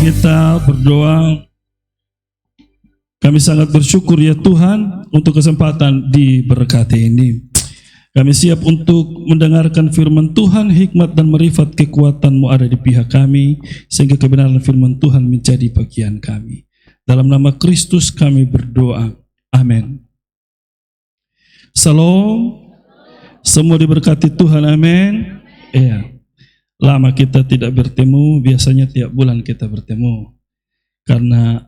kita berdoa. Kami sangat bersyukur ya Tuhan untuk kesempatan diberkati ini. Kami siap untuk mendengarkan firman Tuhan, hikmat dan marifat kekuatan-Mu ada di pihak kami, sehingga kebenaran firman Tuhan menjadi bagian kami. Dalam nama Kristus kami berdoa. Amin. Salam. Semua diberkati Tuhan, amin. Iya. Lama kita tidak bertemu, biasanya tiap bulan kita bertemu. Karena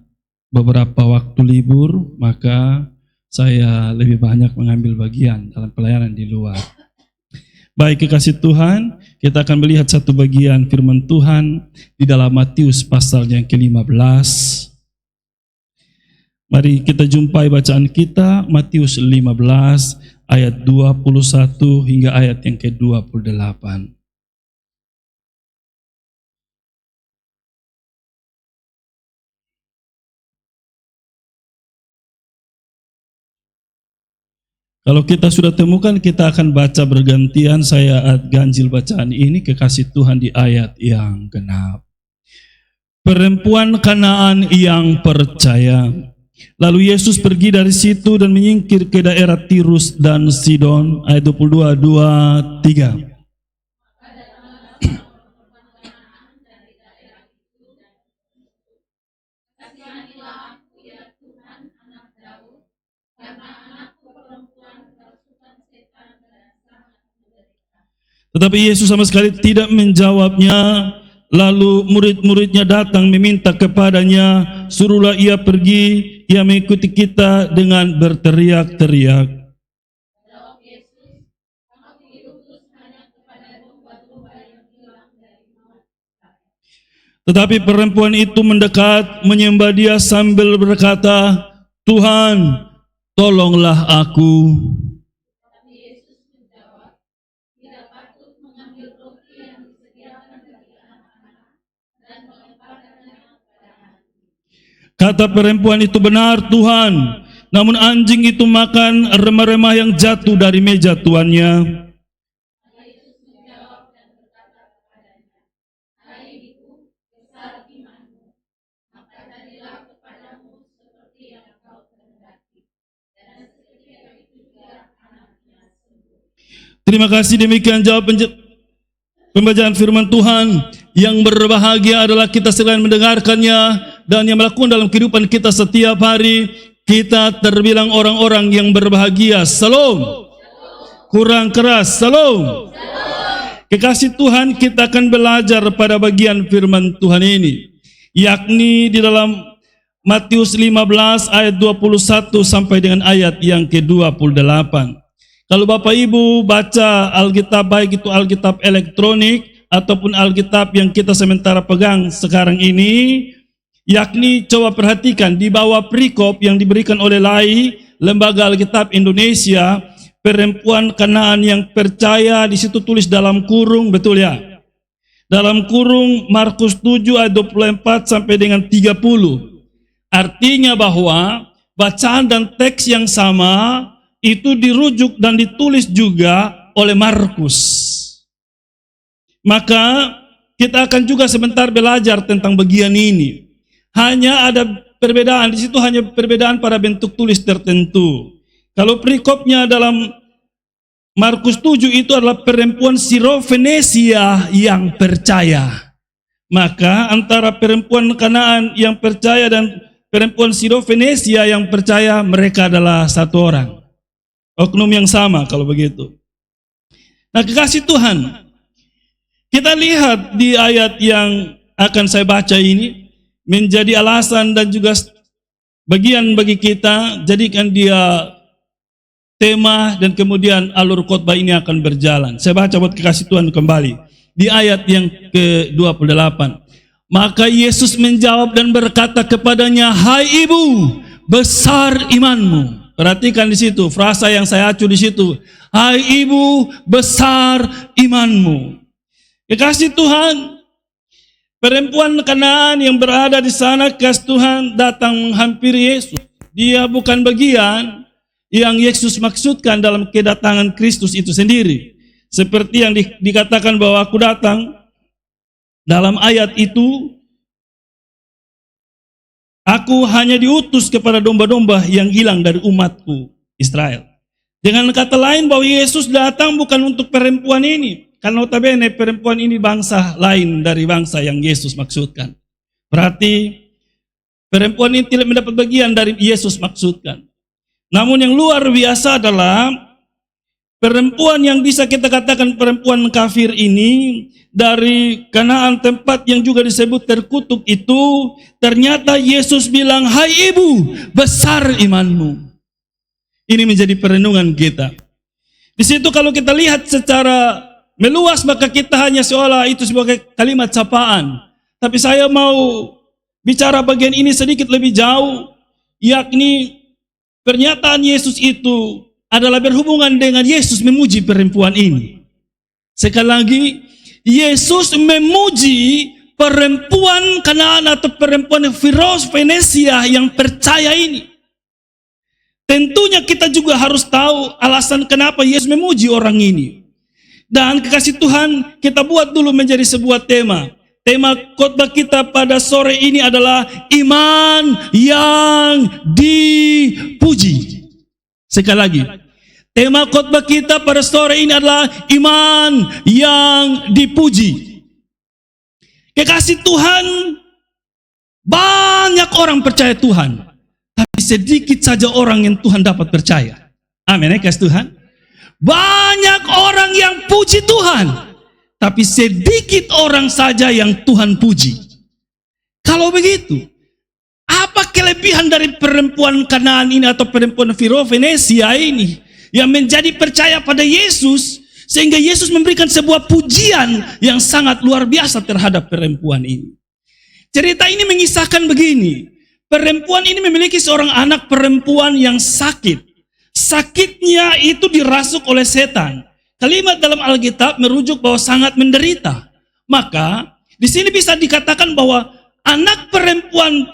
beberapa waktu libur, maka saya lebih banyak mengambil bagian dalam pelayanan di luar. Baik, kekasih Tuhan, kita akan melihat satu bagian firman Tuhan di dalam Matius pasal yang ke-15. Mari kita jumpai bacaan kita, Matius 15 ayat 21 hingga ayat yang ke-28. Kalau kita sudah temukan, kita akan baca bergantian. Saya ganjil bacaan ini, kekasih Tuhan, di ayat yang genap. Perempuan Kanaan yang percaya. Lalu Yesus pergi dari situ dan menyingkir ke daerah Tirus dan Sidon. Ayat 22, 23. Tetapi Yesus sama sekali tidak menjawabnya. Lalu murid-muridnya datang meminta kepadanya, suruhlah ia pergi, ia mengikuti kita dengan berteriak-teriak. Tetapi perempuan itu mendekat, menyembah dia sambil berkata, Tuhan, tolonglah aku. Kata perempuan itu, benar Tuhan, namun anjing itu makan remah-remah yang jatuh dari meja tuannya. Terima kasih, demikian jawab pembacaan firman Tuhan. Yang berbahagia adalah kita selain mendengarkannya dan yang melakukan dalam kehidupan kita setiap hari. Kita terbilang orang-orang yang berbahagia. Salam. Kurang keras. Salam. Kekasih Tuhan, kita akan belajar pada bagian firman Tuhan ini, yakni di dalam Matius 15 ayat 21 sampai dengan ayat yang ke-28. Kalau Bapak Ibu baca Alkitab, baik itu Alkitab elektronik ataupun Alkitab yang kita sementara pegang sekarang ini, yakni coba perhatikan di bawah perikop yang diberikan oleh LAI, Lembaga Alkitab Indonesia, perempuan Kanaan yang percaya, di situ tulis dalam kurung, betul ya? Dalam kurung Markus 7 ayat 24 sampai dengan 30. Artinya bahwa bacaan dan teks yang sama itu dirujuk dan ditulis juga oleh Markus. Maka kita akan juga sebentar belajar tentang bagian ini. Hanya ada perbedaan, di situ hanya perbedaan pada bentuk tulis tertentu. Kalau perikopnya dalam Markus 7 itu adalah perempuan Sirofenesia yang percaya. Maka antara perempuan Kanaan yang percaya dan perempuan Sirofenesia yang percaya, mereka adalah satu orang. Oknum yang sama kalau begitu. Nah, kekasih Tuhan, kita lihat di ayat yang akan saya baca ini menjadi alasan dan juga bagian bagi kita, jadikan dia tema dan kemudian alur khotbah ini akan berjalan. Saya baca buat kekasih Tuhan kembali di ayat yang ke-28. Maka Yesus menjawab dan berkata kepadanya, hai ibu, besar imanmu. Perhatikan di situ frasa yang saya acu di situ. Hai ibu, besar imanmu. Kekasih Tuhan, perempuan Kanaan yang berada di sana, kekasih Tuhan, datang menghampiri Yesus. Dia bukan bagian yang Yesus maksudkan dalam kedatangan Kristus itu sendiri. Seperti yang dikatakan bahwa aku datang, dalam ayat itu Aku hanya diutus kepada domba-domba yang hilang dari umatku Israel. Dengan kata lain bahwa Yesus datang bukan untuk perempuan ini. Karena notabene perempuan ini bangsa lain dari bangsa yang Yesus maksudkan. Berarti perempuan ini tidak mendapat bagian dari Yesus maksudkan. Namun yang luar biasa adalah perempuan yang bisa kita katakan perempuan kafir ini dari Kanaan, tempat yang juga disebut terkutuk itu, ternyata Yesus bilang, "Hai ibu, besar imanmu." Ini menjadi perenungan kita. Di situ kalau kita lihat secara meluas, maka kita hanya seolah itu sebagai kalimat sapaan. Tapi saya mau bicara bagian ini sedikit lebih jauh, yakni pernyataan Yesus itu adalah berhubungan dengan Yesus memuji perempuan ini. Sekali lagi, Yesus memuji perempuan Kanaan atau perempuan Venesia yang percaya ini. Tentunya kita juga harus tahu alasan kenapa Yesus memuji orang ini. Dan kekasih Tuhan, kita buat dulu menjadi sebuah tema. Tema khotbah kita pada sore ini adalah iman yang dipuji. Sekali lagi, tema khotbah kita pada sore ini adalah iman yang dipuji. Kekasih Tuhan, banyak orang percaya Tuhan, tapi sedikit saja orang yang Tuhan dapat percaya. Amin ya kasih Tuhan. Banyak orang yang puji Tuhan, tapi sedikit orang saja yang Tuhan puji. Kalau begitu, apa kelebihan dari perempuan Kanaan ini atau perempuan Venesia ini yang menjadi percaya pada Yesus, sehingga Yesus memberikan sebuah pujian yang sangat luar biasa terhadap perempuan ini. Cerita ini mengisahkan begini, perempuan ini memiliki seorang anak perempuan yang sakit. Sakitnya itu dirasuk oleh setan. Kalimat dalam Alkitab merujuk bahwa sangat menderita. Maka di sini bisa dikatakan bahwa anak perempuan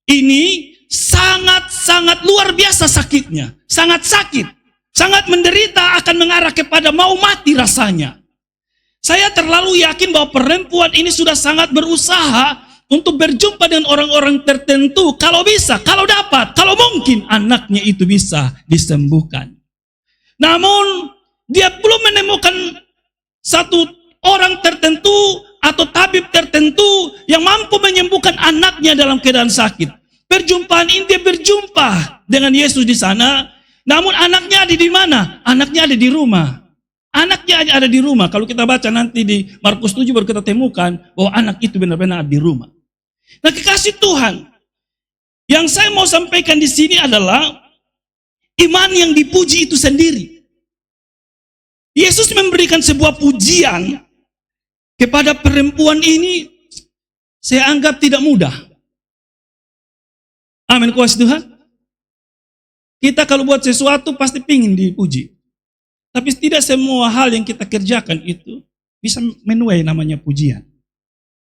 ini sangat-sangat luar biasa sakitnya. Sangat sakit, sangat menderita, akan mengarah kepada mau mati rasanya. Saya terlalu yakin bahwa perempuan ini sudah sangat berusaha untuk berjumpa dengan orang-orang tertentu, kalau bisa, kalau dapat, kalau mungkin anaknya itu bisa disembuhkan. Namun dia belum menemukan satu orang tertentu atau tabib tertentu yang mampu menyembuhkan anaknya dalam keadaan sakit. Perjumpaan ini dia berjumpa dengan Yesus di sana, namun anaknya ada di mana? Anaknya ada di rumah. Anaknya ada di rumah. Kalau kita baca nanti di Markus 7 baru kita temukan bahwa anak itu benar-benar ada di rumah. Nah, kekasih Tuhan, yang saya mau sampaikan di sini adalah iman yang dipuji itu sendiri. Yesus memberikan sebuah pujian kepada perempuan ini, saya anggap tidak mudah. Amin, kuasa Tuhan. Kita kalau buat sesuatu pasti pingin dipuji. Tapi tidak semua hal yang kita kerjakan itu bisa menuai namanya pujian.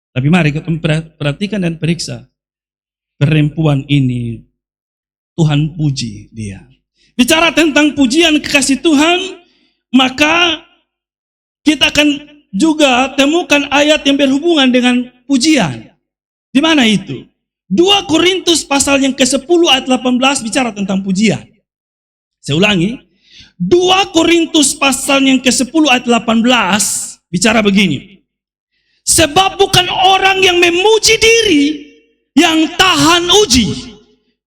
Tapi mari kita perhatikan dan periksa perempuan ini, Tuhan puji dia. Bicara tentang pujian kekasih Tuhan, maka kita akan juga temukan ayat yang berhubungan dengan pujian. Di mana itu? 2 Korintus pasal yang ke-10 ayat 18 bicara tentang pujian. Saya ulangi, 2 Korintus pasal yang ke-10 ayat 18 bicara begini. Sebab bukan orang yang memuji diri yang tahan uji,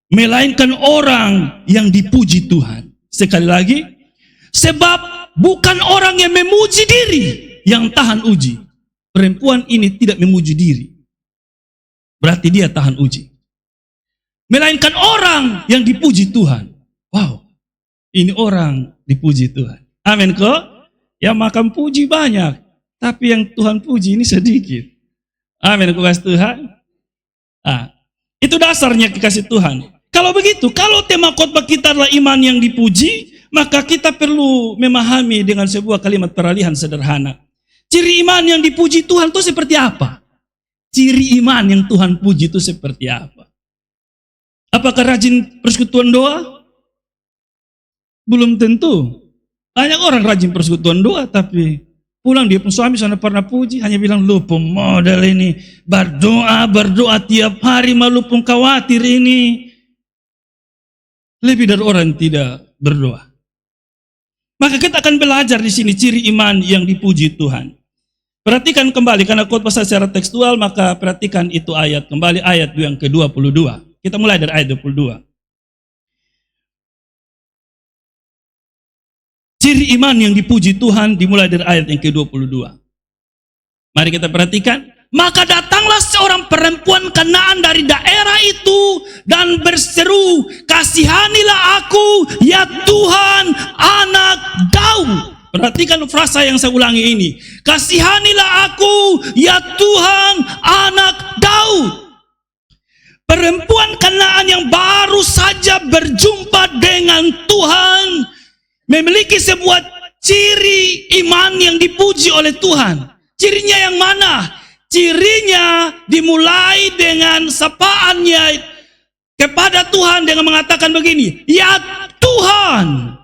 melainkan orang yang dipuji Tuhan. Sekali lagi, sebab bukan orang yang memuji diri yang tahan uji. Perempuan ini tidak memuji diri, berarti dia tahan uji. Melainkan orang yang dipuji Tuhan. Wow, ini orang dipuji Tuhan. Amin kok? Yang makan puji banyak, tapi yang Tuhan puji ini sedikit. Amin, kekasih Tuhan. Itu dasarnya kekasih Tuhan. Kalau begitu, kalau tema khotbah kita adalah iman yang dipuji, maka kita perlu memahami dengan sebuah kalimat peralihan sederhana. Ciri iman yang dipuji Tuhan itu seperti apa? Ciri iman yang Tuhan puji itu seperti apa? Apakah rajin persekutuan doa? Belum tentu. Banyak orang rajin persekutuan doa, tapi Pulang dia pun suami sana pernah puji, hanya bilang, lu pemodal ini, berdoa tiap hari, malu pun khawatir ini. Lebih dari orang tidak berdoa. Maka kita akan belajar di sini ciri iman yang dipuji Tuhan. Perhatikan kembali, karena khotbah secara tekstual, maka perhatikan itu ayat kembali, ayat yang ke-22. Kita mulai dari ayat 22. Ciri iman yang dipuji Tuhan dimulai dari ayat yang ke-22. Mari kita perhatikan. Maka datanglah seorang perempuan Kanaan dari daerah itu dan berseru, kasihanilah aku, ya Tuhan, anak Daud. Perhatikan frasa yang saya ulangi ini. Kasihanilah aku, ya Tuhan, anak Daud. Perempuan Kanaan yang baru saja berjumpa dengan Tuhan memiliki sebuah ciri iman yang dipuji oleh Tuhan. Cirinya yang mana? Cirinya dimulai dengan sapaannya kepada Tuhan dengan mengatakan begini, ya Tuhan.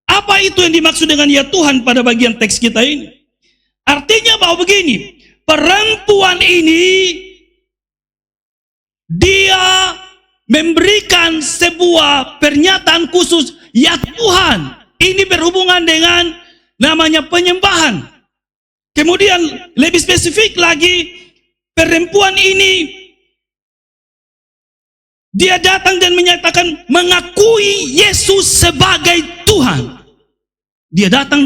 Apa itu yang dimaksud dengan ya Tuhan pada bagian teks kita ini? Artinya bahwa begini, perempuan ini dia memberikan sebuah pernyataan khusus, ya Tuhan. Ini berhubungan dengan namanya penyembahan. Kemudian lebih spesifik lagi, perempuan ini dia datang dan menyatakan mengakui Yesus sebagai Tuhan. Dia datang,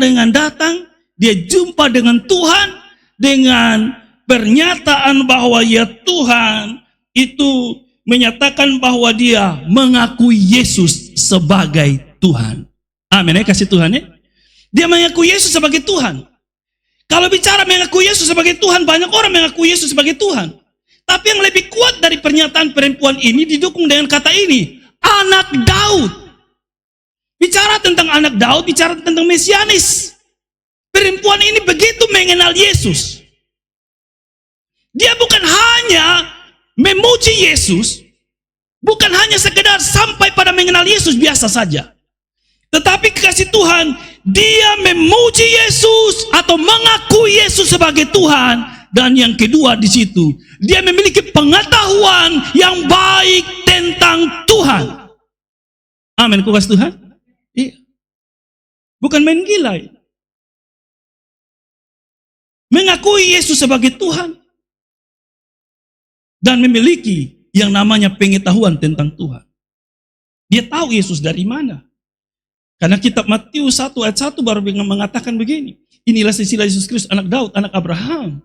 dia jumpa dengan Tuhan dengan pernyataan bahwa ya Tuhan itu menyatakan bahwa dia mengakui Yesus sebagai Tuhan. Amin ya, kasih Tuhan ya. Dia mengakui Yesus sebagai Tuhan. Kalau bicara mengakui Yesus sebagai Tuhan, banyak orang mengakui Yesus sebagai Tuhan. Tapi yang lebih kuat dari pernyataan perempuan ini didukung dengan kata ini, anak Daud. Bicara tentang anak Daud, bicara tentang Mesianis. Perempuan ini begitu mengenal Yesus. Dia bukan hanya memuji Yesus, bukan hanya sekedar sampai pada mengenal Yesus biasa saja. Tetapi kekasih Tuhan, dia memuji Yesus atau mengakui Yesus sebagai Tuhan. Dan yang kedua di situ, dia memiliki pengetahuan yang baik tentang Tuhan. Amin, kekasih Tuhan. Iya. Bukan main gila. Mengakui Yesus sebagai Tuhan. Dan memiliki yang namanya pengetahuan tentang Tuhan. Dia tahu Yesus dari mana. Karena kitab Matius 1 ayat 1 baru mengatakan begini. Inilah silsilah Yesus Kristus, anak Daud, anak Abraham.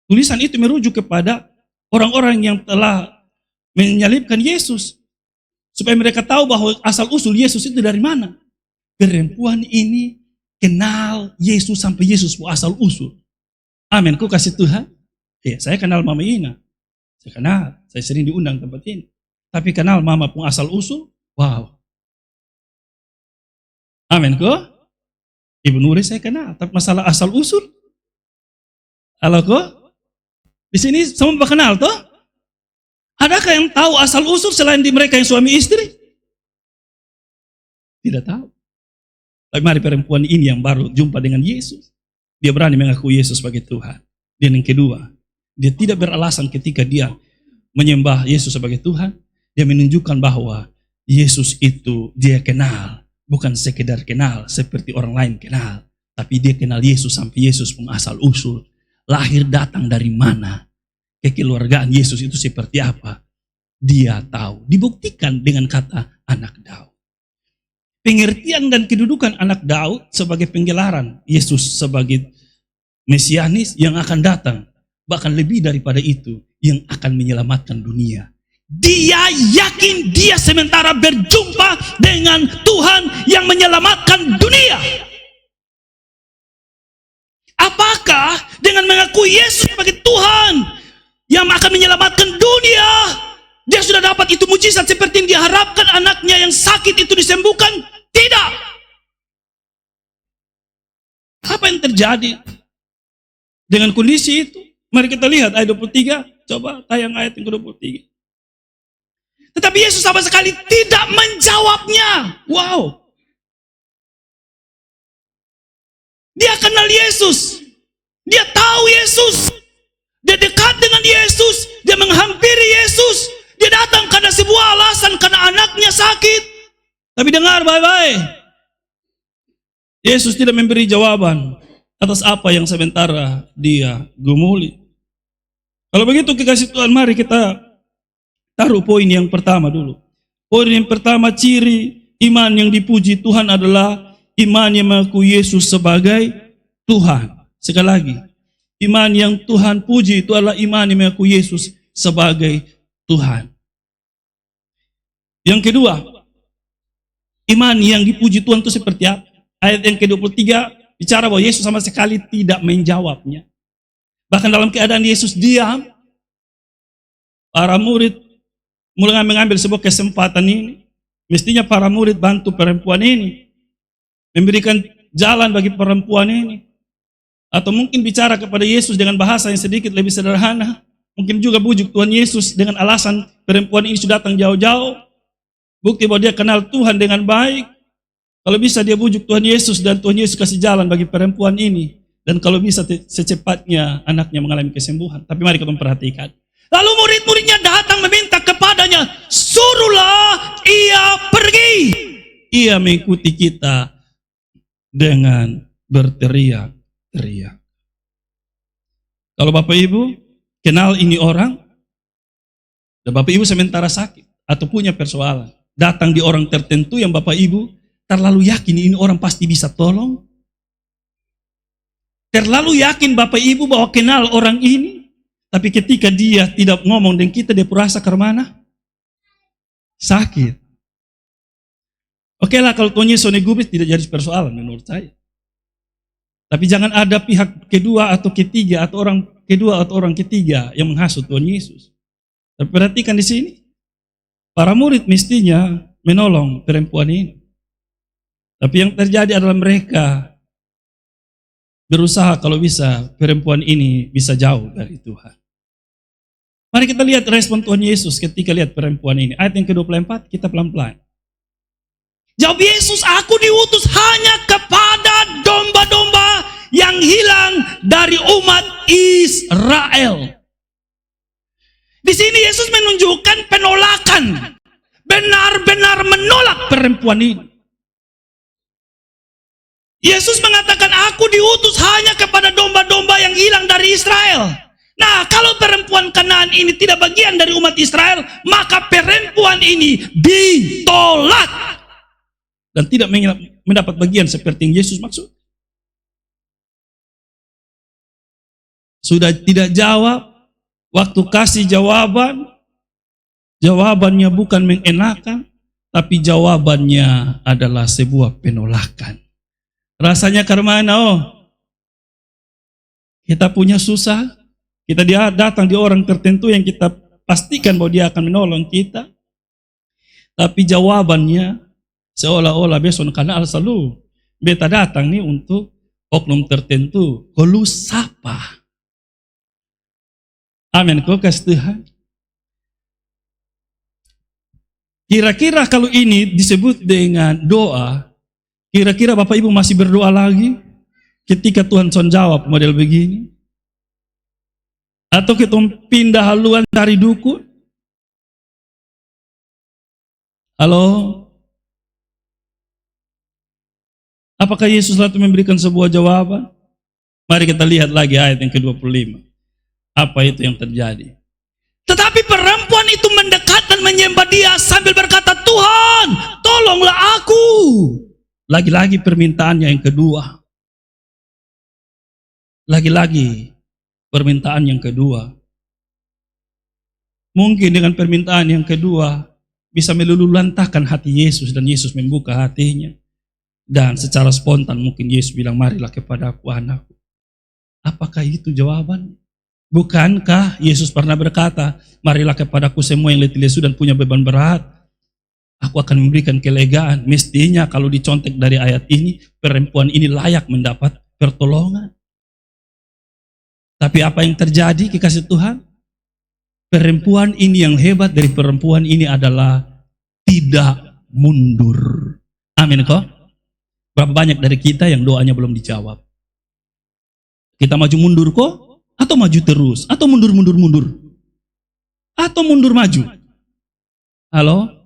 Tulisan itu merujuk kepada orang-orang yang telah menyalibkan Yesus. Supaya mereka tahu bahwa asal-usul Yesus itu dari mana. Perempuan ini kenal Yesus sampai Yesus asal-usul. Amin, ku kasih Tuhan. Ya, saya kenal Mama Ina. Saya kenal, saya sering diundang tempat ini. Tapi kenal Mama pun asal-usul, wow. Amin kok. Ibu Nuri saya kenal, tapi masalah asal usul. Halo kok. Di sini semua kenal toh? Adakah yang tahu asal usul selain di mereka yang suami istri? Tidak tahu. Tapi mari perempuan ini yang baru jumpa dengan Yesus, dia berani mengaku Yesus sebagai Tuhan. Dan yang kedua, dia tidak beralasan ketika dia menyembah Yesus sebagai Tuhan. Dia menunjukkan bahwa Yesus itu dia kenal. Bukan sekedar kenal seperti orang lain kenal. Tapi dia kenal Yesus sampai Yesus pun asal usul. Lahir datang dari mana. Kekeluargaan Yesus itu seperti apa. Dia tahu. Dibuktikan dengan kata anak Daud. Pengertian dan kedudukan anak Daud sebagai penggelaran Yesus sebagai Mesianis yang akan datang. Bahkan lebih daripada itu yang akan menyelamatkan dunia. Dia yakin dia sementara berjumpa dengan Tuhan yang menyelamatkan dunia. Apakah dengan mengakui Yesus sebagai Tuhan yang akan menyelamatkan dunia, dia sudah dapat itu mujizat seperti yang diharapkan anaknya yang sakit itu disembuhkan? Tidak. Apa yang terjadi dengan kondisi itu? Mari kita lihat ayat 23. Coba tayang ayat yang ke-23. Tetapi Yesus sama sekali tidak menjawabnya. Wow. Dia kenal Yesus. Dia tahu Yesus. Dia dekat dengan Yesus. Dia menghampiri Yesus. Dia datang karena sebuah alasan, karena anaknya sakit. Tapi dengar baik-baik. Yesus tidak memberi jawaban atas apa yang sementara dia gumuli. Kalau begitu kekasih Tuhan, mari kita taruh poin yang pertama dulu. Poin yang pertama, ciri iman yang dipuji Tuhan adalah iman yang mengaku Yesus sebagai Tuhan. Sekali lagi, iman yang Tuhan puji itu adalah iman yang mengaku Yesus sebagai Tuhan. Yang kedua, iman yang dipuji Tuhan itu seperti apa? Ayat yang ke-23 bicara bahwa Yesus sama sekali tidak menjawabnya. Bahkan dalam keadaan Yesus diam, para murid mulai mengambil sebuah kesempatan ini. Mestinya para murid bantu perempuan ini, memberikan jalan bagi perempuan ini. Atau mungkin bicara kepada Yesus dengan bahasa yang sedikit lebih sederhana. Mungkin juga bujuk Tuhan Yesus dengan alasan perempuan ini sudah datang jauh-jauh. Bukti bahwa dia kenal Tuhan dengan baik. Kalau bisa dia bujuk Tuhan Yesus dan Tuhan Yesus kasih jalan bagi perempuan ini. Dan kalau bisa secepatnya anaknya mengalami kesembuhan. Tapi mari kita perhatikan. Lalu murid-muridnya datang meminta kepadanya, suruhlah ia pergi. Ia mengikuti kita dengan berteriak-teriak. Kalau Bapak Ibu kenal ini orang, dan Bapak Ibu sementara sakit atau punya persoalan, datang di orang tertentu yang Bapak Ibu terlalu yakin ini orang pasti bisa tolong, terlalu yakin Bapak Ibu bahwa kenal orang ini, tapi ketika dia tidak ngomong dengan kita, dia merasa ke mana? Sakit. Oke lah, kalau Tuhan Yesus negubris tidak jadi persoalan menurut saya. Tapi jangan ada pihak kedua atau ketiga atau orang kedua atau orang ketiga yang menghasut Tuhan Yesus. Tapi perhatikan di sini, para murid mestinya menolong perempuan ini. Tapi yang terjadi adalah mereka berusaha kalau bisa perempuan ini bisa jauh dari Tuhan. Mari kita lihat respon Tuhan Yesus ketika lihat perempuan ini. Ayat yang ke-24, kita pelan-pelan. Jawab Yesus, aku diutus hanya kepada domba-domba yang hilang dari umat Israel. Di sini Yesus menunjukkan penolakan. Benar-benar menolak perempuan ini. Yesus mengatakan, aku diutus hanya kepada domba-domba yang hilang dari Israel. Nah, kalau perempuan Kanaan ini tidak bagian dari umat Israel, maka perempuan ini ditolak. Dan tidak mendapat bagian seperti yang Yesus maksud. Sudah tidak jawab, waktu kasih jawaban, jawabannya bukan mengenakan, tapi jawabannya adalah sebuah penolakan. Rasanya karena kita punya susah, kita datang di orang tertentu yang kita pastikan bahwa dia akan menolong kita, tapi jawabannya seolah-olah besok karena selalu beta datang nih untuk oknum tertentu, kolu sapa. Amin, kau kasih Tuhan. Kira-kira kalau ini disebut dengan doa, kira-kira Bapak Ibu masih berdoa lagi ketika Tuhan jawab model begini? Atau kita pindah haluan cari dukun? Halo? Apakah Yesus lalu memberikan sebuah jawaban? Mari kita lihat lagi ayat yang ke-25. Apa itu yang terjadi? Tetapi perempuan itu mendekat dan menyembah dia sambil berkata, Tuhan, tolonglah aku. Lagi-lagi permintaannya yang kedua. Lagi-lagi permintaan yang kedua. Mungkin dengan permintaan yang kedua bisa meluluhlantahkan hati Yesus dan Yesus membuka hatinya. Dan secara spontan mungkin Yesus bilang, marilah kepadaku anakku. Apakah itu jawaban? Bukankah Yesus pernah berkata, marilah kepadaku semua yang letih lesu dan punya beban berat. Aku akan memberikan kelegaan. Mestinya kalau dicontek dari ayat ini, perempuan ini layak mendapat pertolongan. Tapi apa yang terjadi kekasih Tuhan? Perempuan ini yang hebat dari perempuan ini adalah tidak mundur. Amin kok? Berapa banyak dari kita yang doanya belum dijawab? Kita maju mundur kok? Atau maju terus? Atau mundur? Atau mundur maju? Halo?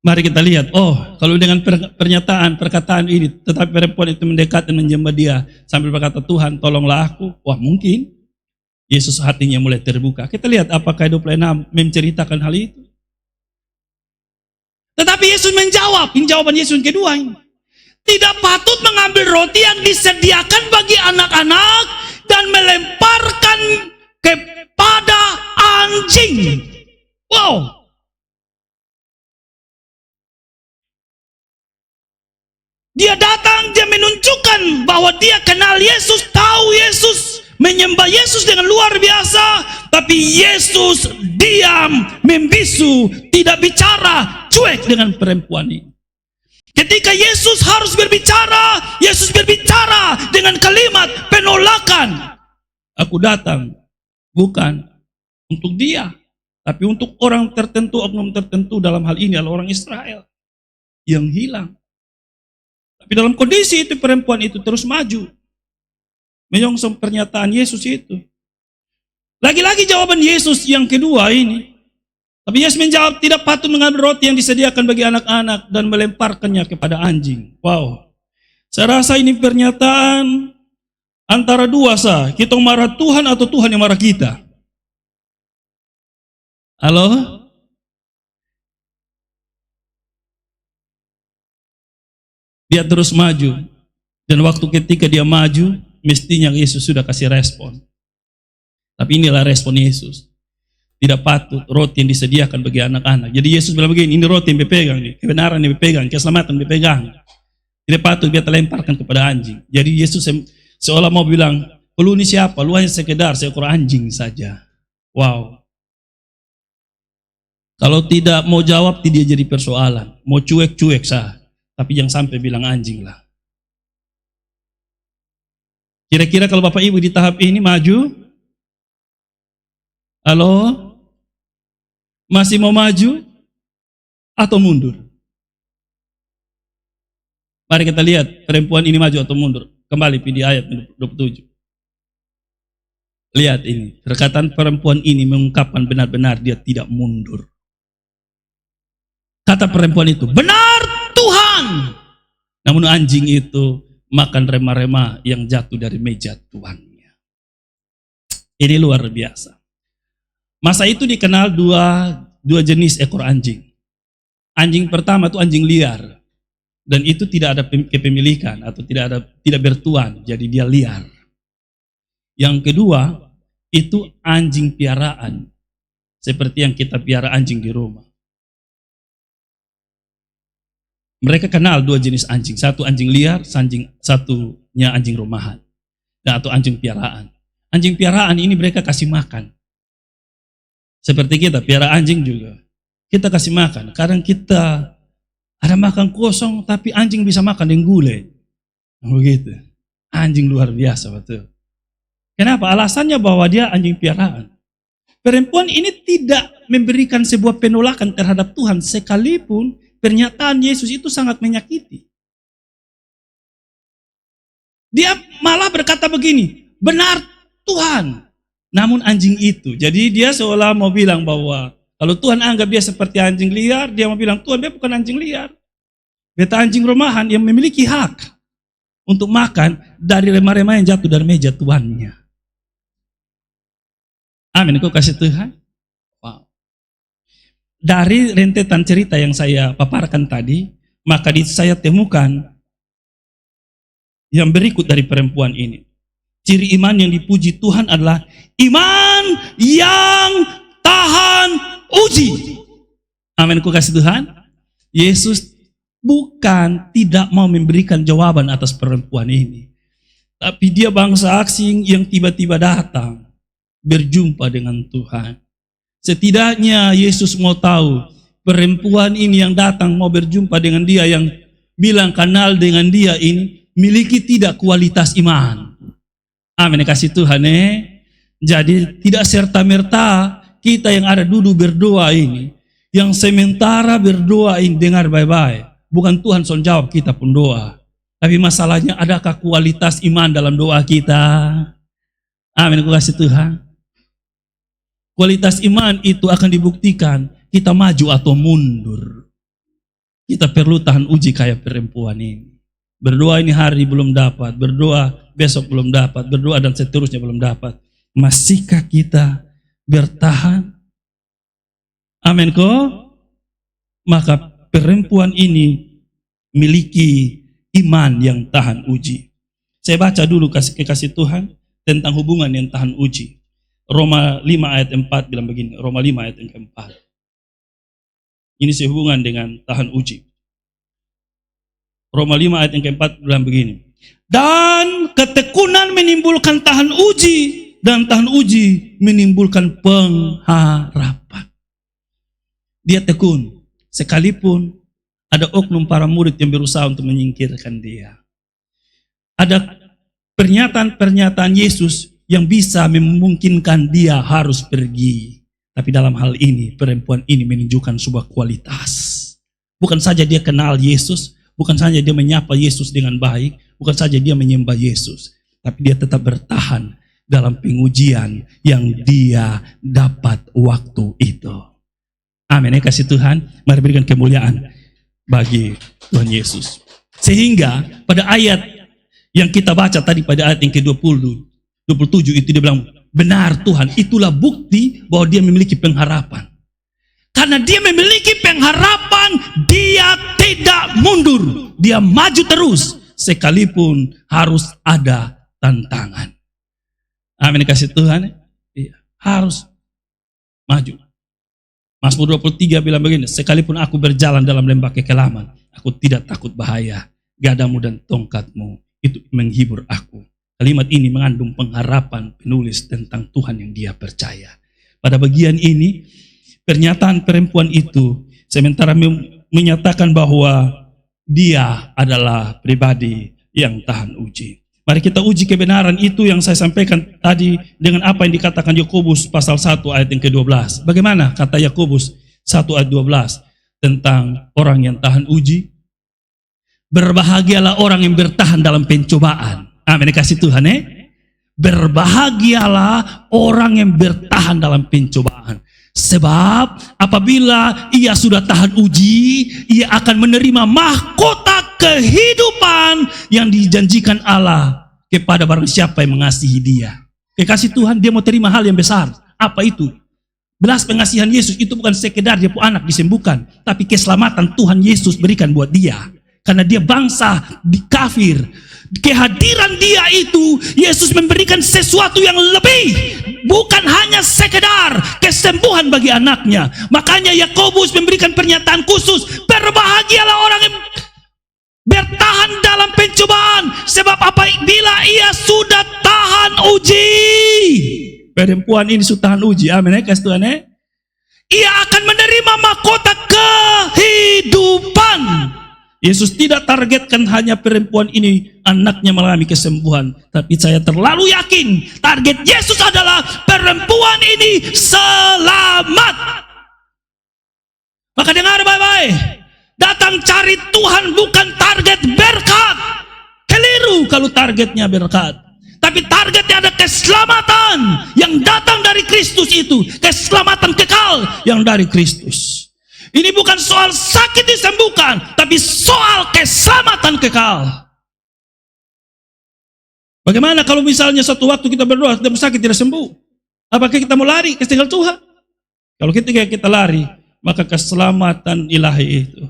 Mari kita lihat, kalau dengan perkataan ini, tetapi perempuan itu mendekat dan menyembah dia, sambil berkata, Tuhan tolonglah aku. Wah mungkin, Yesus hatinya mulai terbuka. Kita lihat apakah 26 menceritakan hal itu. Tetapi Yesus menjawab, ini jawaban Yesus yang kedua ini. Tidak patut mengambil roti yang disediakan bagi anak-anak dan melemparkan kepada anjing. Wow. Dia datang, dia menunjukkan bahwa dia kenal Yesus, tahu Yesus, menyembah Yesus dengan luar biasa. Tapi Yesus diam, membisu, tidak bicara, cuek dengan perempuan ini. Ketika Yesus harus berbicara, Yesus berbicara dengan kalimat penolakan. Aku datang bukan untuk dia, tapi untuk orang tertentu, oknum tertentu, dalam hal ini adalah orang Israel yang hilang. Tapi dalam kondisi itu perempuan itu terus maju. Menyongsong pernyataan Yesus itu. Lagi-lagi jawaban Yesus yang kedua ini. Tapi Yesus menjawab, tidak patut mengambil roti yang disediakan bagi anak-anak dan melemparkannya kepada anjing. Wow. Saya rasa ini pernyataan antara dua sah. Kita marah Tuhan atau Tuhan yang marah kita? Halo? Dia terus maju. Dan waktu ketika dia maju, mestinya Yesus sudah kasih respon. Tapi inilah respon Yesus. Tidak patut roti yang disediakan bagi anak-anak. Jadi Yesus bilang begini, ini roti yang dipegang, kebenaran yang dipegang, keselamatan yang dipegang. Tidak patut dia terlemparkan kepada anjing. Jadi Yesus seolah mau bilang, lu ini siapa? Lu hanya sekedar seekor anjing saja. Wow. Kalau tidak mau jawab, tidak jadi persoalan. Mau cuek-cuek sah. Tapi jangan sampai bilang anjing lah. Kira-kira kalau Bapak Ibu di tahap ini maju? Halo? Masih mau maju? Atau mundur? Mari kita lihat perempuan ini maju atau mundur. Kembali di ayat 27. Lihat ini. Perkataan perempuan ini mengungkapkan benar-benar dia tidak mundur. Kata perempuan itu, benar Tuhan. Namun anjing itu makan rema-rema yang jatuh dari meja tuannya. Ini luar biasa. Masa itu dikenal dua jenis ekor anjing. Anjing pertama itu anjing liar. Dan itu tidak ada kepemilikan atau tidak bertuan, jadi dia liar. Yang kedua, itu anjing piaraan. Seperti yang kita piara anjing di rumah. Mereka kenal dua jenis anjing. Satu anjing liar, satunya anjing rumahan. Atau anjing piaraan. Anjing piaraan ini mereka kasih makan. Seperti kita, piara anjing juga. Kita kasih makan. Kadang kita ada makan kosong, tapi anjing bisa makan dengan gulai. Begitu. Anjing luar biasa, betul. Kenapa? Alasannya bahwa dia anjing piaraan. Perempuan ini tidak memberikan sebuah penolakan terhadap Tuhan, sekalipun pernyataan Yesus itu sangat menyakiti. Dia malah berkata begini, benar Tuhan. Namun anjing itu, jadi dia seolah mau bilang bahwa kalau Tuhan anggap dia seperti anjing liar, dia mau bilang, Tuhan dia bukan anjing liar. Beta anjing rumahan yang memiliki hak untuk makan dari rema-rema yang jatuh dari meja tuannya. Amin, kau kasih Tuhan. Wow. Dari rentetan cerita yang saya paparkan tadi, maka saya temukan yang berikut dari perempuan ini. Ciri iman yang dipuji Tuhan adalah iman yang tahan uji. Amin, ku kasih Tuhan. Yesus bukan tidak mau memberikan jawaban atas perempuan ini. Tapi dia bangsa asing yang tiba-tiba datang berjumpa dengan Tuhan. Setidaknya Yesus mau tahu perempuan ini yang datang mau berjumpa dengan dia, yang bilang kenal dengan dia ini miliki tidak kualitas iman. Amin, kasih Tuhan. Jadi tidak serta-merta kita yang ada duduk berdoa ini, yang sementara berdoa ini dengar baik-baik. Bukan Tuhan soal jawab kita pun doa. Tapi masalahnya, adakah kualitas iman dalam doa kita? Amin, aku kasih Tuhan. Kualitas iman itu akan dibuktikan kita maju atau mundur. Kita perlu tahan uji kayak perempuan ini. Berdoa ini hari belum dapat, berdoa besok belum dapat, berdoa dan seterusnya belum dapat. Masihkah kita bertahan? Amin kok? Maka perempuan ini miliki iman yang tahan uji. Saya baca dulu kasih Tuhan tentang hubungan yang tahan uji. Roma 5 ayat 4 bilang begini, Roma 5 ayat yang keempat. Ini sehubungan dengan tahan uji. Roma 5 ayat yang keempat bilang begini. Dan ketekunan menimbulkan tahan uji, dan tahan uji menimbulkan pengharapan. Dia tekun, sekalipun ada oknum para murid yang berusaha untuk menyingkirkan dia. Ada pernyataan-pernyataan Yesus yang bisa memungkinkan dia harus pergi. Tapi dalam hal ini, perempuan ini menunjukkan sebuah kualitas. Bukan saja dia kenal Yesus, bukan saja dia menyapa Yesus dengan baik, bukan saja dia menyembah Yesus, tapi dia tetap bertahan dalam pengujian yang dia dapat waktu itu. Amin, ya kasih Tuhan. Mari berikan kemuliaan bagi Tuhan Yesus. Sehingga pada ayat yang kita baca tadi, pada ayat yang ke-20, 27 itu dia bilang, benar Tuhan, itulah bukti bahwa dia memiliki pengharapan. Karena dia memiliki pengharapan, dia tidak mundur. Dia maju terus, sekalipun harus ada tantangan. Amin, kasih Tuhan. Iya, harus maju. Mazmur 23 bilang begini, sekalipun aku berjalan dalam lembah kekelaman, aku tidak takut bahaya. Gadamu dan tongkatmu itu menghibur aku. Kalimat ini mengandung pengharapan penulis tentang Tuhan yang dia percaya. Pada bagian ini, pernyataan perempuan itu sementara menyatakan bahwa dia adalah pribadi yang tahan uji. Mari kita uji kebenaran itu yang saya sampaikan tadi dengan apa yang dikatakan Yakobus pasal 1 ayat yang ke-12. Bagaimana kata Yakobus 1 ayat 12 tentang orang yang tahan uji? Berbahagialah orang yang bertahan dalam pencobaan. Amin, kasih Tuhan. Berbahagialah orang yang bertahan dalam pencobaan. Sebab apabila ia sudah tahan uji, ia akan menerima mahkota kehidupan yang dijanjikan Allah kepada barang siapa yang mengasihi dia. Kekasih Tuhan, dia mau terima hal yang besar. Apa itu? Belas pengasihan Yesus itu bukan sekedar dia pun anak disembuhkan, tapi keselamatan Tuhan Yesus berikan buat dia. Karena dia bangsa di kafir. Kehadiran dia itu, Yesus memberikan sesuatu yang lebih. Bukan hanya sekedar kesembuhan bagi anaknya. Makanya Yakobus memberikan pernyataan khusus. Berbahagialah orang yang bertahan dalam pencobaan. Sebab apabila ia sudah tahan uji. Perempuan ini sudah tahan uji. Amin, kasih Tuhan. Ia akan menerima mahkota kehidupan. Yesus tidak targetkan hanya perempuan ini anaknya mengalami kesembuhan, tapi saya terlalu yakin target Yesus adalah perempuan ini selamat. Maka dengar baik-baik, datang cari Tuhan bukan target berkat. Keliru kalau targetnya berkat, tapi targetnya ada keselamatan yang datang dari Kristus itu, keselamatan kekal yang dari Kristus. Ini bukan soal sakit disembuhkan, tapi soal keselamatan kekal. Bagaimana kalau misalnya suatu waktu kita berdoa dan sakit tidak sembuh? Apakah kita mau lari ke tinggal Tuhan? Kalau ketika kita lari, maka keselamatan ilahi itu,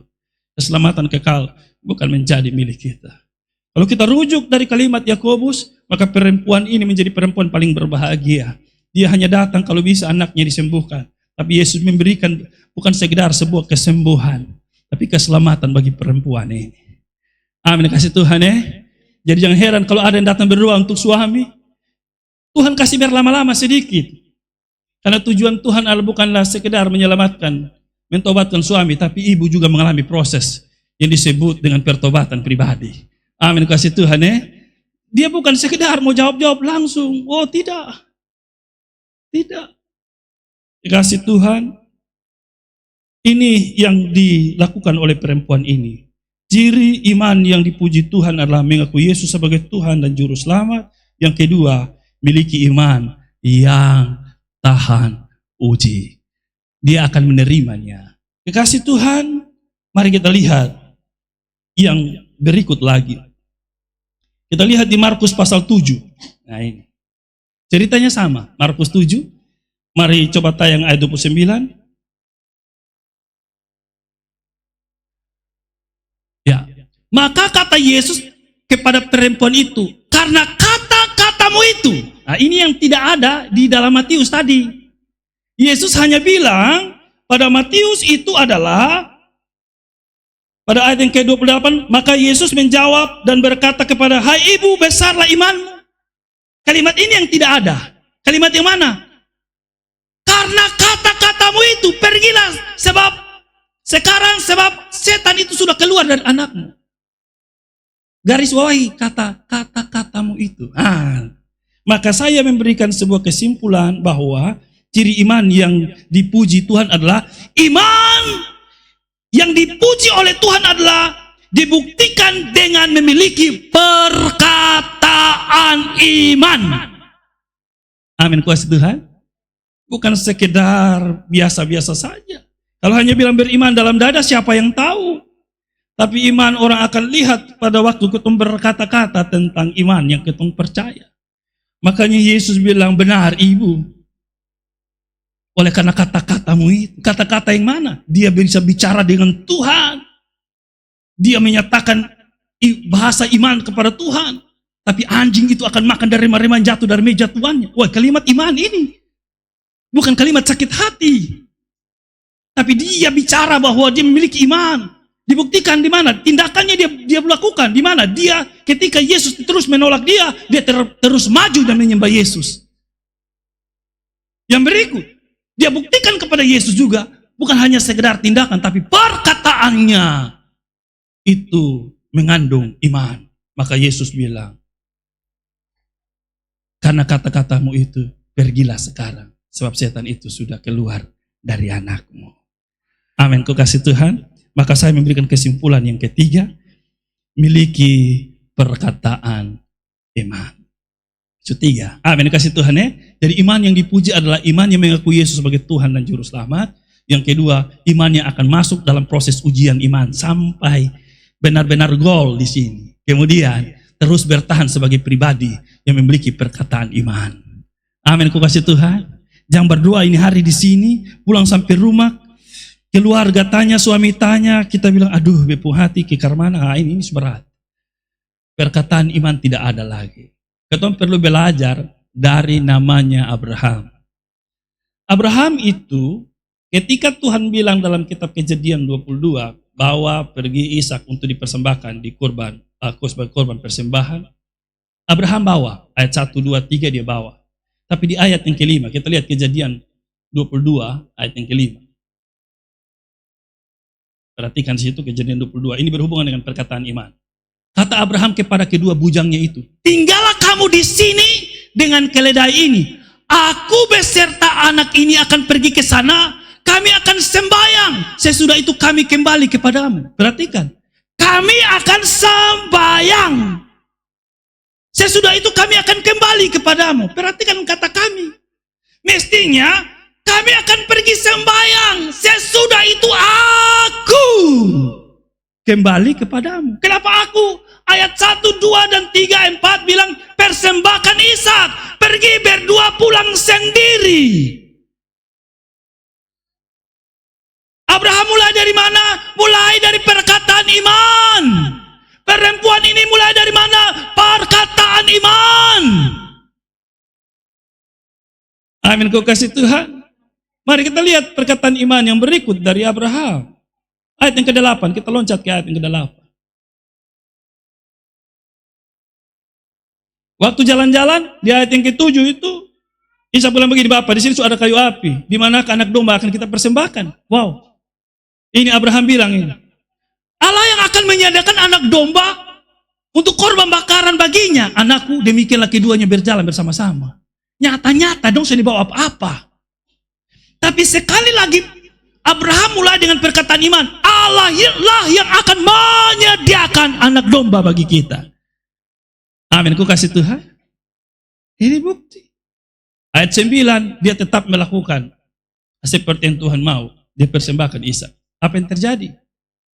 keselamatan kekal bukan menjadi milik kita. Kalau kita rujuk dari kalimat Yakobus, maka perempuan ini menjadi perempuan paling berbahagia. Dia hanya datang kalau bisa anaknya disembuhkan. Tapi Yesus memberikan bukan sekedar sebuah kesembuhan, tapi keselamatan bagi perempuan ini. Amin, kasih Tuhan. Jadi jangan heran kalau ada yang datang berdoa untuk suami. Tuhan kasih biar lama-lama sedikit. Karena tujuan Tuhan adalah bukanlah sekedar menyelamatkan, mentobatkan suami, tapi ibu juga mengalami proses yang disebut dengan pertobatan pribadi. Amin, kasih Tuhan. Dia bukan sekedar mau jawab-jawab langsung. Oh tidak. Tidak. Kasih Tuhan, ini yang dilakukan oleh perempuan ini. Ciri iman yang dipuji Tuhan adalah mengaku Yesus sebagai Tuhan dan Juru Selamat. Yang kedua, miliki iman yang tahan uji. Dia akan menerimanya. Kekasih Tuhan, mari kita lihat yang berikut lagi. Kita lihat di Markus pasal 7. Nah ini. Ceritanya sama, Markus 7. Mari coba tayang ayat 29. Ya. Maka kata Yesus kepada perempuan itu, karena kata-katamu itu. Nah ini yang tidak ada di dalam Matius tadi. Yesus hanya bilang pada Matius itu adalah pada ayat yang ke-28, maka Yesus menjawab dan berkata kepada, hai ibu, besarlah imanmu. Kalimat ini yang tidak ada. Kalimat yang mana? Karena kata-katamu itu, pergilah sebab setan itu sudah keluar dari anakmu. Garis bawahi kata-katamu itu. Maka saya memberikan sebuah kesimpulan bahwa ciri iman yang dipuji Tuhan adalah iman yang dipuji oleh Tuhan adalah dibuktikan dengan memiliki perkataan iman. Amin, kuasa Tuhan. Bukan sekedar biasa-biasa saja. Kalau hanya bilang beriman dalam dada, siapa yang tahu? Tapi iman orang akan lihat pada waktu ketemu berkata-kata tentang iman yang ketemu percaya. Makanya Yesus bilang, benar ibu. Oleh karena kata-katamu itu. Kata-kata yang mana? Dia bisa bicara dengan Tuhan. Dia menyatakan bahasa iman kepada Tuhan. Tapi anjing itu akan makan dari reman jatuh dari meja tuannya. Wah, kalimat iman ini. Bukan kalimat sakit hati. Tapi dia bicara bahwa dia memiliki iman. Dibuktikan di mana? Tindakannya dia lakukan. Di mana? Dia ketika Yesus terus menolak dia terus maju dan menyembah Yesus. Yang berikut. Dia buktikan kepada Yesus juga, bukan hanya sekedar tindakan, tapi perkataannya itu mengandung iman. Maka Yesus bilang, karena kata-katamu itu, pergilah sekarang, sebab setan itu sudah keluar dari anakmu. Amin, kau kasih Tuhan. Maka saya memberikan kesimpulan yang ketiga, miliki perkataan iman. Itu tiga. Amin, kasih Tuhan ya. Jadi iman yang dipuji adalah iman yang mengaku Yesus sebagai Tuhan dan Juru Selamat. Yang kedua, iman yang akan masuk dalam proses ujian iman sampai benar-benar gol di sini. Kemudian terus bertahan sebagai pribadi yang memiliki perkataan iman. Amin, ku kasih Tuhan. Jangan berdoa ini hari di sini, pulang sampai rumah, keluarga tanya, suami tanya, kita bilang, aduh bepu hati ke karmana, ini berat. Perkataan iman tidak ada lagi. Kita perlu belajar dari namanya Abraham. Abraham itu ketika Tuhan bilang dalam kitab Kejadian 22 bahwa pergi Ishak untuk dipersembahkan di korban persembahan, Abraham bawa ayat 1, 2, 3 dia bawa. Tapi di ayat yang kelima kita lihat Kejadian 22 ayat yang kelima. Perhatikan di situ Kejadian 22. Ini berhubungan dengan perkataan iman. Kata Abraham kepada kedua bujangnya itu, tinggallah kamu di sini dengan keledai ini. Aku beserta anak ini akan pergi ke sana. Kami akan sembahyang. Sesudah itu kami kembali kepadamu. Perhatikan. Kami akan sembahyang. Sesudah itu kami akan kembali kepadamu. Perhatikan kata kami. Mestinya kami akan pergi sembahyang. Sesudah itu aku kembali kepadamu. Kenapa aku? Ayat 1, 2, dan 3, 4 bilang persembahkan Ishak. Pergi berdua pulang sendiri. Abraham mulai dari mana? Mulai dari perkataan iman. Perempuan ini mulai dari mana? Perkataan iman. Amin, kau kasih Tuhan. Mari kita lihat perkataan iman yang berikut dari Abraham. Ayat yang ke-8, kita loncat ke ayat yang ke-8. Waktu jalan-jalan, di ayat yang ke-7 itu, Ishak bilang begini, Bapak, di sini sudah ada kayu api, di mana anak domba akan kita persembahkan. Wow, ini Abraham bilang ini. Allah yang akan menyediakan anak domba untuk korban bakaran baginya. Anakku, demikianlah keduanya berjalan bersama-sama. Nyata-nyata dong saya dibawa apa-apa. Tapi sekali lagi, Abraham mulai dengan perkataan iman. Allah lah yang akan menyediakan anak domba bagi kita. Amin. Ku kasih Tuhan. Ini bukti. Ayat 9, dia tetap melakukan seperti yang Tuhan mau. Dia persembahkan Ishak. Apa yang terjadi?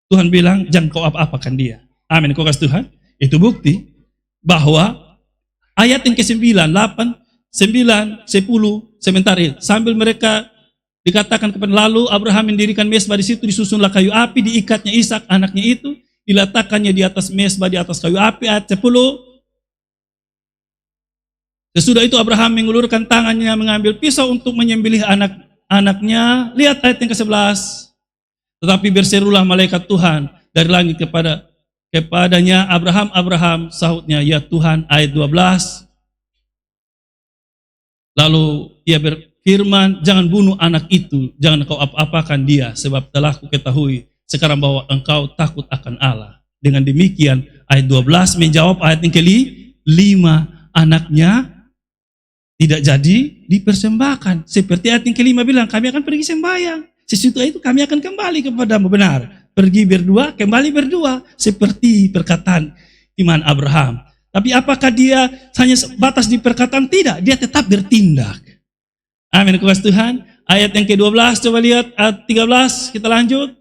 Tuhan bilang, jangan kau apa-apakan dia. Amin. Kau kasih Tuhan. Itu bukti bahwa ayat yang ke-9, 8, 9, 10, sebentar itu. Sambil mereka dikatakan kepada, lalu Abraham mendirikan mezbah di situ, disusunlah kayu api, diikatnya Ishak anaknya itu, diletakkannya di atas mezbah di atas kayu api. Ayat 10. Sesudah itu Abraham mengulurkan tangannya mengambil pisau untuk menyembelih anaknya. Lihat ayat yang ke-11. Tetapi berserulah malaikat Tuhan dari langit kepadanya, Abraham, Abraham, sahutnya, ya Tuhan. Ayat 12. Lalu ia berfirman, jangan bunuh anak itu, jangan kau apa-apakan dia, sebab telah kuketahui sekarang bahwa engkau takut akan Allah. Dengan demikian, ayat 12 menjawab ayat yang ke-5, anaknya tidak jadi dipersembahkan. Seperti ayat yang ke-5 bilang, kami akan pergi sembahyang. Sesudah itu kami akan kembali kepadamu. Benar. Pergi berdua, kembali berdua. Seperti perkataan iman Abraham. Tapi apakah dia hanya batas di perkataan? Tidak. Dia tetap bertindak. Amin. Kuasa Tuhan. Ayat yang ke-12, coba lihat. Ayat 13, kita lanjut.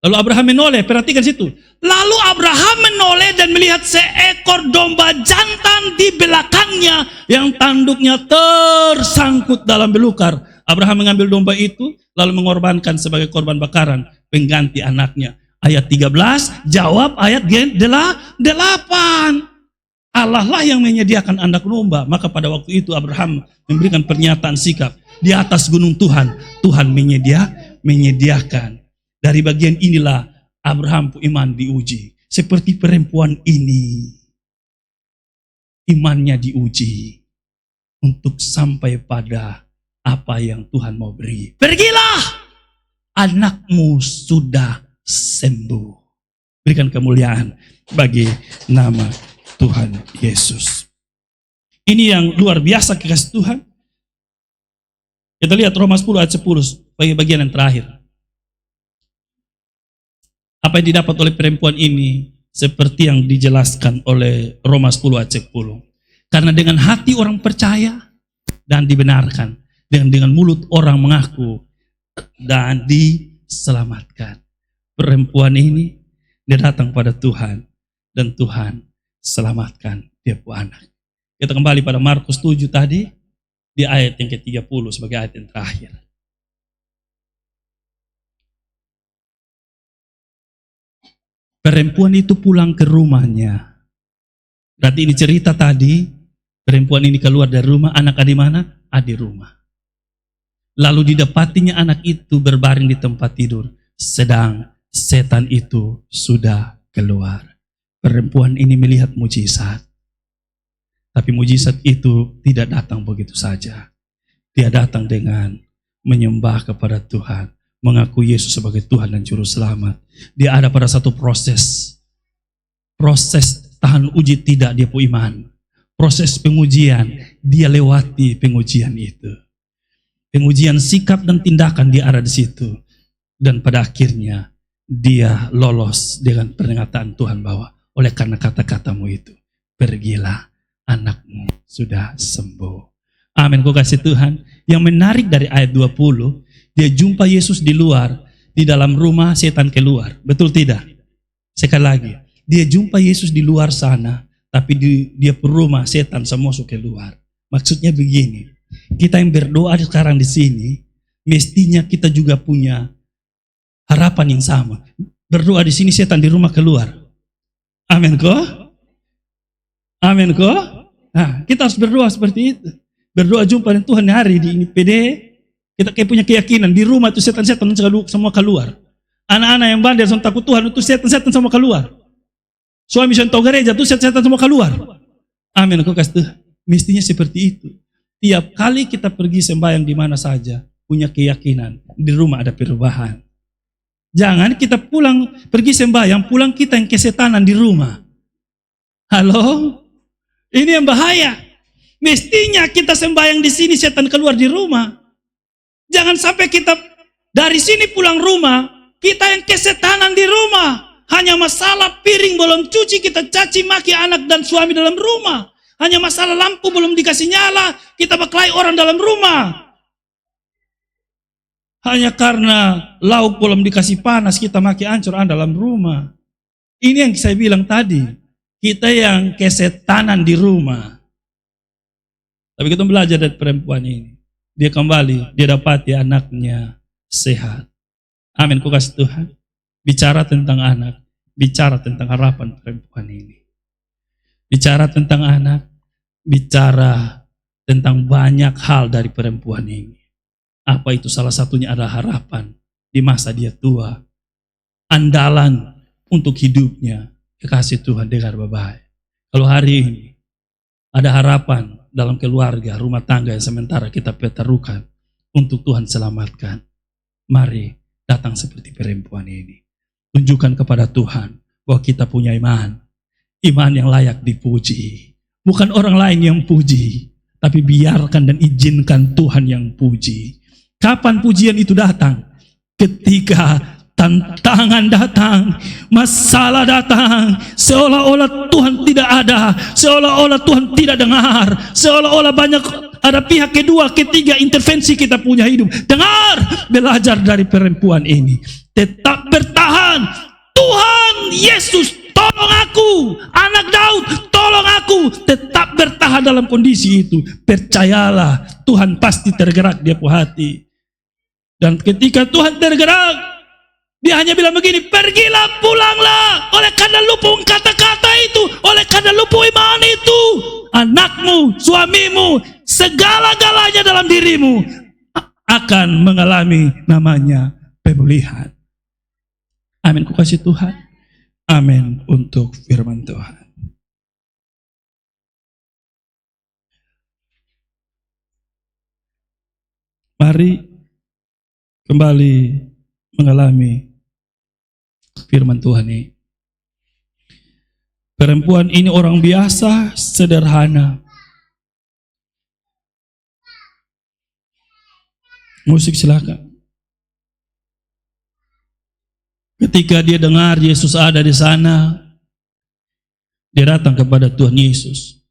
Lalu Abraham menoleh, perhatikan situ. Lalu Abraham menoleh dan melihat seekor domba jantan di belakangnya yang tanduknya tersangkut dalam belukar. Abraham mengambil domba itu lalu mengorbankan sebagai korban bakaran pengganti anaknya. Ayat 13 jawab ayat 8. Allah lah yang menyediakan anak domba. Maka pada waktu itu Abraham memberikan pernyataan sikap. Di atas gunung Tuhan, Tuhan menyediakan. Dari bagian inilah Abraham iman diuji. Seperti perempuan ini. Imannya diuji. Untuk sampai pada apa yang Tuhan mau beri. Pergilah. Anakmu sudah sembuh. Berikan kemuliaan bagi nama Tuhan Yesus. Ini yang luar biasa kekasih Tuhan. Kita lihat Roma 10 ayat 10. Bagi bagian yang terakhir. Apa yang didapat oleh perempuan ini seperti yang dijelaskan oleh Roma 10 ayat 10. Karena dengan hati orang percaya dan dibenarkan, dengan mulut orang mengaku dan diselamatkan. Perempuan ini dia datang pada Tuhan dan Tuhan selamatkan dia punya anak. Kita kembali pada Markus 7 tadi di ayat yang ke-30 sebagai ayat yang terakhir. Perempuan itu pulang ke rumahnya. Berarti ini cerita tadi, perempuan ini keluar dari rumah, anak ada di mana? Ada di rumah. Lalu didapatinya anak itu berbaring di tempat tidur, sedang setan itu sudah keluar. Perempuan ini melihat mujizat. Tapi mujizat itu tidak datang begitu saja. Dia datang dengan menyembah kepada Tuhan. Mengaku Yesus sebagai Tuhan dan Juru Selamat. Dia ada pada satu proses. Proses tahan uji tidak dia punya iman. Proses pengujian, dia lewati pengujian itu. Pengujian sikap dan tindakan dia ada di situ. Dan pada akhirnya dia lolos dengan pernyataan Tuhan bahwa oleh karena kata-katamu itu, pergilah, anakmu sudah sembuh. Amin. Kau kasih Tuhan. Yang menarik dari ayat 20, dia jumpa Yesus di luar, di dalam rumah setan keluar. Betul tidak? Sekali lagi, dia jumpa Yesus di luar sana, tapi dia per rumah setan semua masuk keluar. Maksudnya begini, kita yang berdoa sekarang di sini, mestinya kita juga punya harapan yang sama. Berdoa di sini setan di rumah keluar. Amin kok? Amin kok? Nah, kita harus berdoa seperti itu. Berdoa jumpa dengan Tuhan hari di ini PD. Kita kayak punya keyakinan di rumah itu setan-setan semua keluar. Anak-anak yang bandel yang takut Tuhan itu setan-setan semua keluar. Suami yang tahu gereja itu setan-setan semua keluar. Amin. Kau kasih Tuhan. Mestinya seperti itu. Tiap kali kita pergi sembahyang di mana saja, punya keyakinan di rumah ada perubahan. Jangan kita pulang pergi sembahyang, pulang kita yang kesetanan di rumah. Halo? Ini yang bahaya. Mestinya kita sembahyang di sini, setan keluar di rumah. Jangan sampai kita dari sini pulang rumah, Kita yang kesetanan di rumah. Hanya masalah piring belum cuci, kita caci maki anak dan suami dalam rumah. Hanya masalah lampu belum dikasih nyala, kita berkelahi orang dalam rumah. Hanya karena lauk belum dikasih panas, kita maki ancur dalam rumah. Ini yang saya bilang tadi, kita yang kesetanan di rumah. Tapi kita belajar dari perempuan ini. Dia kembali, dia dapati anaknya sehat. Amin, ku kasih Tuhan. Bicara tentang anak, bicara tentang harapan perempuan ini. Bicara tentang anak, bicara tentang banyak hal dari perempuan ini. Apa itu? Salah satunya adalah harapan di masa dia tua. Andalan untuk hidupnya. Kekasih Tuhan, dengar baik-baik. Kalau hari ini ada harapan dalam keluarga, rumah tangga yang sementara kita pertaruhkan untuk Tuhan selamatkan, mari datang seperti perempuan ini. Tunjukkan kepada Tuhan bahwa kita punya iman. Iman yang layak dipuji. Bukan orang lain yang puji, tapi biarkan dan izinkan Tuhan yang puji. Kapan pujian itu datang? Ketika tantangan datang, masalah datang, seolah-olah Tuhan tidak ada, seolah-olah Tuhan tidak dengar, seolah-olah banyak ada pihak kedua, ketiga intervensi kita punya hidup. Dengar, belajar dari perempuan ini. Tetap bertahan. Tuhan Yesus, tolong aku. Anak Daud, tolong aku. Tetap bertahan dalam kondisi itu. Percayalah, Tuhan pasti tergerak di hati. Dan ketika Tuhan tergerak, dia hanya bilang begini, pergilah, pulanglah. Oleh karena lupa kata-kata itu, oleh karena lupa iman itu, anakmu, suamimu, segala-galanya dalam dirimu akan mengalami namanya pemulihan. Amin, ku kasih Tuhan. Amin untuk firman Tuhan. Mari kembali mengalami firman Tuhan ini. Perempuan ini orang biasa, sederhana. Musik silakan. Ketika dia dengar Yesus ada di sana, dia datang kepada Tuhan Yesus.